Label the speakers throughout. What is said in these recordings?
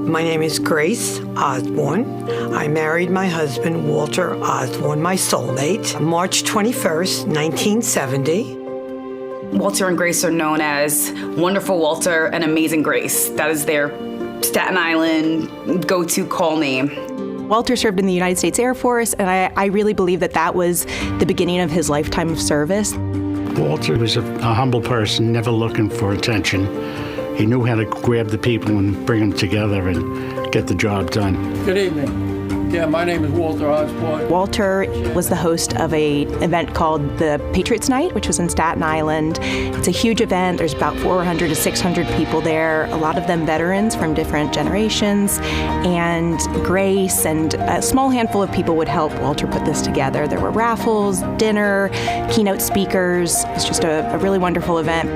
Speaker 1: My name is Grace Osborne. I married my husband, Walter Osborne, my soulmate, March 21st, 1970.
Speaker 2: Walter and Grace are known as Wonderful Walter and Amazing Grace. That is their Staten Island go-to call name.
Speaker 3: Walter served in the United States Air Force, and I really believe that was the beginning of his lifetime of service.
Speaker 4: Walter was a humble person, never looking for attention. He knew how to grab the people and bring them together and get the job done.
Speaker 5: Good evening. Yeah, my name is Walter Osborne.
Speaker 3: Walter was the host of an event called the Patriots Night, which was in Staten Island. It's a huge event. There's about 400 to 600 people there, a lot of them veterans from different generations. And Grace and a small handful of people would help Walter put this together. There were raffles, dinner, keynote speakers. It's just a really wonderful event.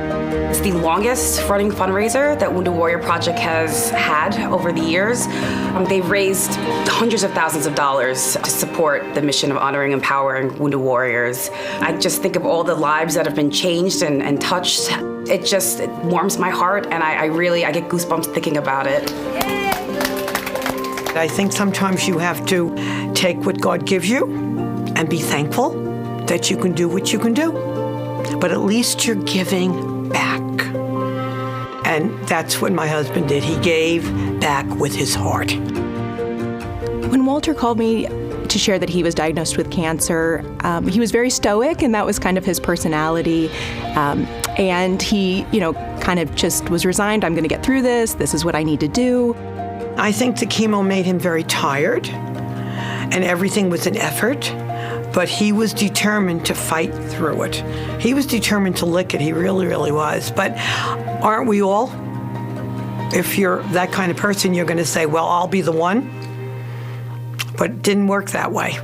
Speaker 2: It's the longest running fundraiser that Wounded Warrior Project has had over the years. They've raised hundreds of thousands of dollars to support the mission of honoring and empowering Wounded Warriors. I just think of all the lives that have been changed and touched. It warms my heart, and I get goosebumps thinking about it.
Speaker 1: I think sometimes you have to take what God gives you and be thankful that you can do what you can do. But at least you're giving back. And that's what my husband did. He gave back with his heart.
Speaker 3: When Walter called me to share that he was diagnosed with cancer, he was very stoic, and that was kind of his personality. And he, kind of just was resigned. I'm going to get through this. This is what I need to do.
Speaker 1: I think the chemo made him very tired, and everything was an effort. But he was determined to fight through it. He was determined to lick it. He really, really was. But aren't we all? If you're that kind of person, you're going to say, well, I'll be the one. But it didn't work that way.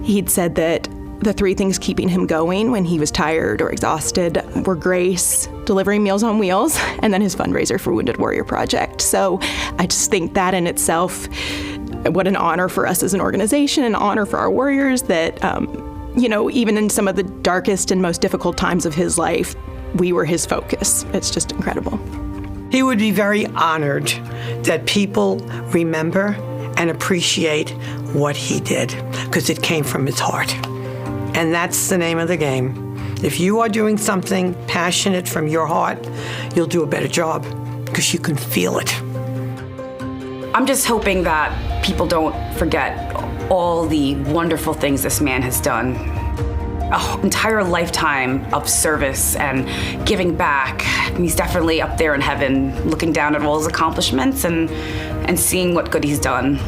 Speaker 3: He'd said that the three things keeping him going when he was tired or exhausted were Grace, delivering Meals on Wheels, and then his fundraiser for Wounded Warrior Project. So I just think that in itself, what an honor for us as an organization, an honor for our warriors that, even in some of the darkest and most difficult times of his life, we were his focus. It's just incredible.
Speaker 1: He would be very honored that people remember and appreciate what he did, because it came from his heart. And that's the name of the game. If you are doing something passionate from your heart, you'll do a better job, because you can feel it.
Speaker 2: I'm just hoping that people don't forget all the wonderful things this man has done. An entire lifetime of service and giving back. He's definitely up there in heaven, looking down at all his accomplishments and seeing what good he's done.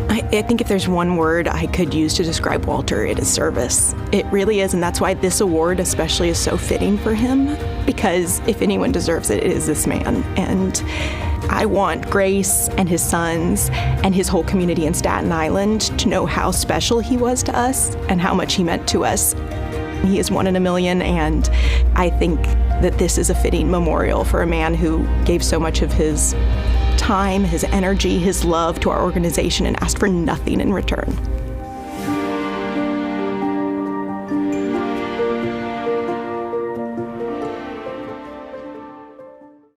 Speaker 3: I think if there's one word I could use to describe Walter, it is service. It really is, and that's why this award especially is so fitting for him, because if anyone deserves it, it is this man. And I want Grace and his sons and his whole community in Staten Island to know how special he was to us and how much he meant to us. He is one in a million, and I think that this is a fitting memorial for a man who gave so much of his time, his energy, his love to our organization and asked for nothing in return.